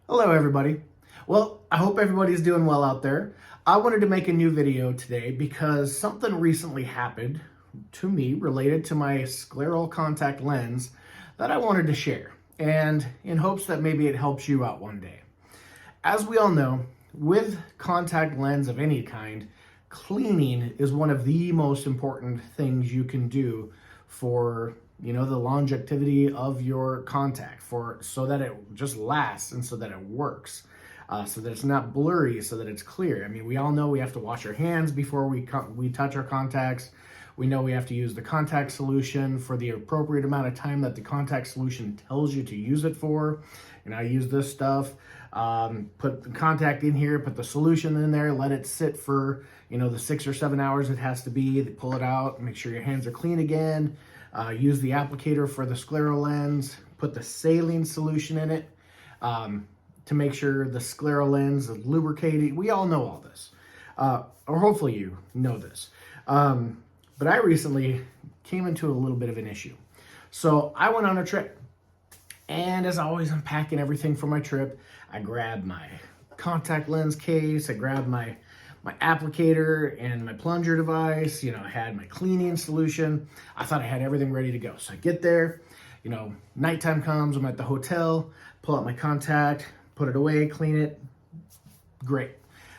Hello everybody. Well, I hope everybody's doing well out there. I wanted to make a new video today because something recently happened to me related to my scleral contact lens that I wanted to share, and in hopes that maybe it helps you out one day. As we all know, with contact lens of any kind, cleaning is one of the most important things you can do for the longevity of your contact, for so that it just lasts and so that it works, so that it's not blurry, so that it's clear. I mean, we all know we have to wash our hands before we touch our contacts. We know we have to use the contact solution for the appropriate amount of time that the contact solution tells you to use it for. And I use this stuff, put the contact in here, put the solution in there, let it sit for, the 6 or 7 hours it has to be. They pull it out, make sure your hands are clean again. Use the applicator for the scleral lens, put the saline solution in it to make sure the scleral lens is lubricated. We all know all this, or hopefully you know this. But I recently came into a little bit of an issue. So I went on a trip, and as always, I'm packing everything for my trip. I grabbed my contact lens case, I grabbed my applicator and my plunger device. I had my cleaning solution. I thought I had everything ready to go. So I get there, nighttime comes, I'm at the hotel, pull out my contact, put it away, clean it. Great.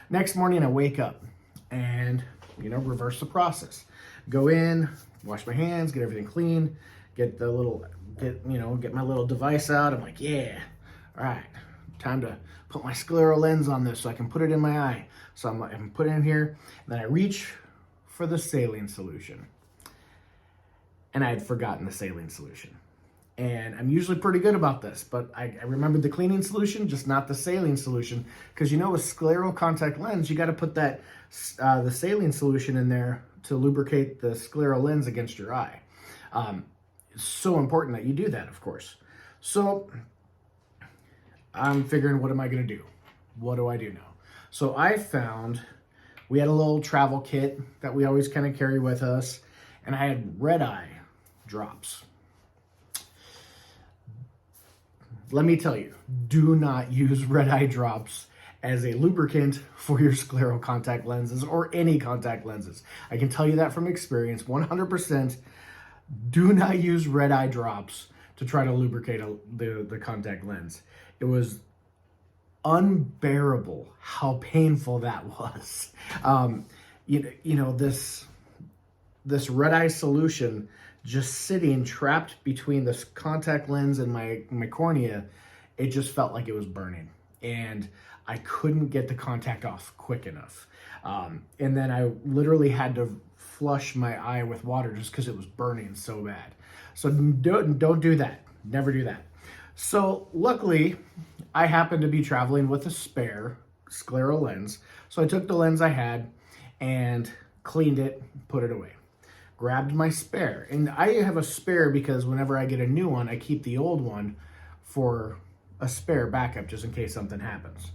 Next morning I wake up and, reverse the process. Go in, wash my hands, get everything clean, get my little device out. I'm like, yeah, all right, time to put my scleral lens on this so I can put it in my eye. So I'm putting it in here, and then I reach for the saline solution. And I had forgotten the saline solution. And I'm usually pretty good about this, but I remembered the cleaning solution, just not the saline solution. Because with scleral contact lens, you got to put the saline solution in there to lubricate the scleral lens against your eye. It's so important that you do that, of course. So I'm figuring, what am I going to do? What do I do now? So I found, we had a little travel kit that we always kind of carry with us, and I had red eye drops. Let me tell you, do not use red eye drops as a lubricant for your scleral contact lenses or any contact lenses. I can tell you that from experience, 100%. Do not use red eye drops to try to lubricate the contact lens. It was unbearable how painful that was. This red eye solution just sitting trapped between this contact lens and my cornea, it just felt like it was burning, and I couldn't get the contact off quick enough. And then I literally had to flush my eye with water just because it was burning so bad. So don't do that. Never do that. So luckily, I happened to be traveling with a spare scleral lens. So I took the lens I had and cleaned it, put it away. Grabbed my spare. And I have a spare because whenever I get a new one, I keep the old one for a spare backup just in case something happens.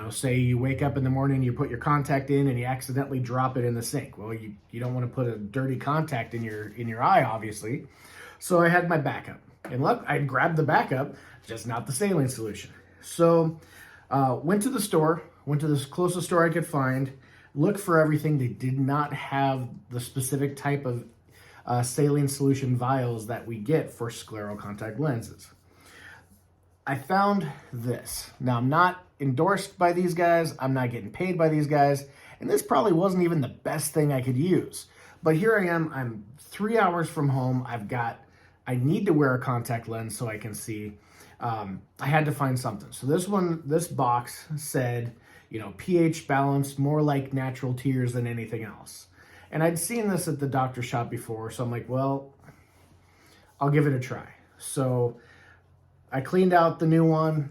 Say you wake up in the morning, you put your contact in and you accidentally drop it in the sink. Well, you don't want to put a dirty contact in your eye, obviously. So I had my backup. And look, I grabbed the backup, just not the saline solution. So went to the closest store I could find, looked for everything. They did not have the specific type of saline solution vials that we get for scleral contact lenses. I found this. Now, I'm not endorsed by these guys. I'm not getting paid by these guys. And this probably wasn't even the best thing I could use. But here I am. I'm 3 hours from home. I need to wear a contact lens so I can see. I had to find something. So this box said, pH balance, more like natural tears than anything else. And I'd seen this at the doctor shop before, so I'm like, well, I'll give it a try. So I cleaned out the new one,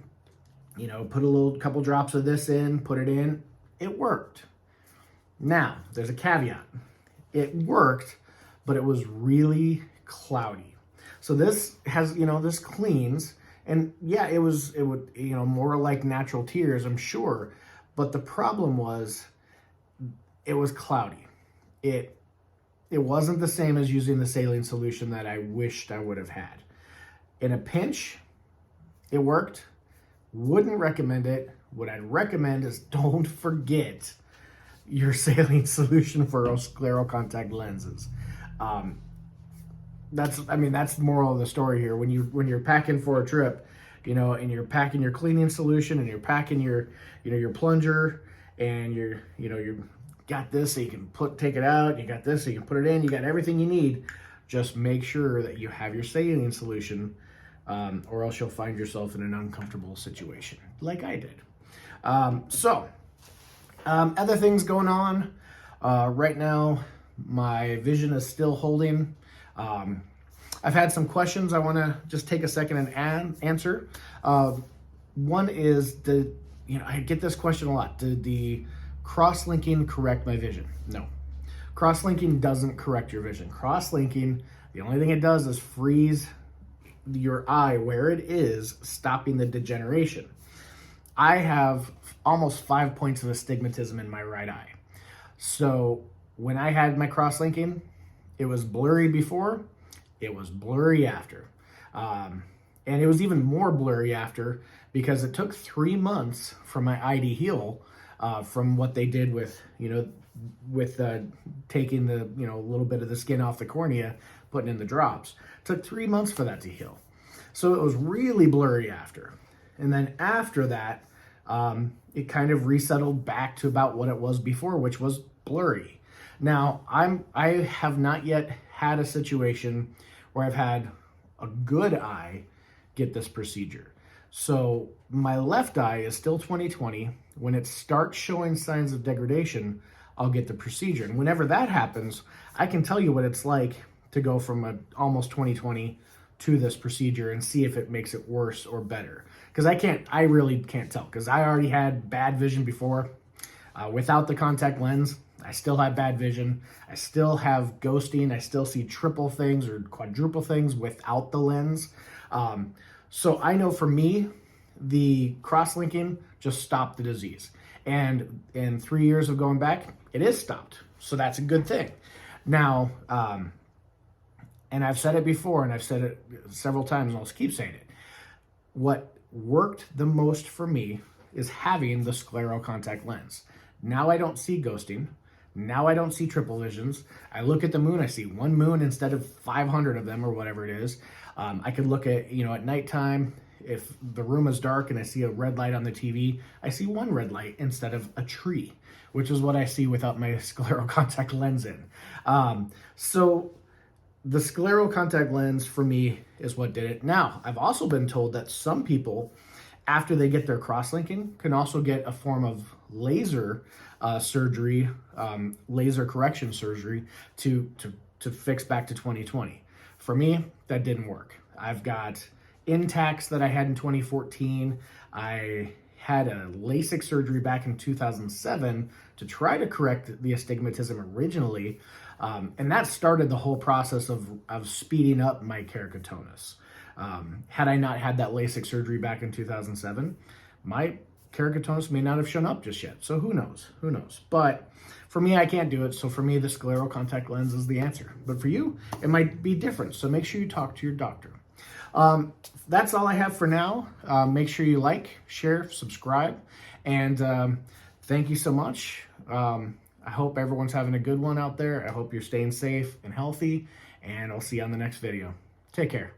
put a couple drops of this in, put it in. It worked. Now, there's a caveat. It worked, but it was really cloudy. So this has, this cleans, and yeah, it would, more like natural tears, I'm sure. But the problem was, it was cloudy. It wasn't the same as using the saline solution that I wished I would have had. In a pinch, it worked. Wouldn't recommend it. What I'd recommend is don't forget your saline solution for scleral contact lenses. That's the moral of the story here. When you're packing for a trip, and you're packing your cleaning solution, and you're packing your your plunger, and you got this so you can take it out, you got this so you can put it in, you got everything you need. Just make sure that you have your saline solution, or else you'll find yourself in an uncomfortable situation like I did. Other things going on right now, my vision is still holding. I've had some questions I want to just take a second and answer. One is, I get this question a lot. Did the cross-linking correct my vision? No. Cross-linking doesn't correct your vision. Cross-linking, the only thing it does is freeze your eye where it is, stopping the degeneration. I have almost 5 points of astigmatism in my right eye. So when I had my cross-linking, it was blurry before, it was blurry after. And it was even more blurry after because it took 3 months for my eye to heal from what they did with taking the, a little bit of the skin off the cornea, putting in the drops. It took 3 months for that to heal. So it was really blurry after. And then after that, it kind of resettled back to about what it was before, which was blurry. Now, I have not yet had a situation where I've had a good eye get this procedure. So my left eye is still 20/20. When it starts showing signs of degradation, I'll get the procedure. And whenever that happens, I can tell you what it's like to go from a almost 20/20 to this procedure and see if it makes it worse or better. Because I really can't tell, because I already had bad vision before. Without the contact lens, I still have bad vision. I still have ghosting. I still see triple things or quadruple things without the lens. So I know for me, the cross-linking just stopped the disease. And in 3 years of going back, it is stopped. So that's a good thing. Now, and I've said it before, and I've said it several times, and I'll keep saying it. What worked the most for me is having the scleral contact lens. Now I don't see ghosting. Now I don't see triple visions. I look at the moon, I see one moon instead of 500 of them or whatever it is. I could look at, at nighttime, if the room is dark and I see a red light on the TV, I see one red light instead of a tree, which is what I see without my scleral contact lens in. So the scleral contact lens for me is what did it. Now, I've also been told that some people, after they get their cross-linking, can also get a form of laser surgery, laser correction surgery to fix back to 20/20. For me, that didn't work. I've got intacts that I had in 2014. I had a LASIK surgery back in 2007 to try to correct the astigmatism originally. And that started the whole process of speeding up my keratoconus. Had I not had that LASIK surgery back in 2007, my keratoconus may not have shown up just yet. So who knows? Who knows? But for me, I can't do it. So for me, the scleral contact lens is the answer. But for you, it might be different. So make sure you talk to your doctor. That's all I have for now. Make sure you like, share, subscribe, and thank you so much. I hope everyone's having a good one out there. I hope you're staying safe and healthy, and I'll see you on the next video. Take care.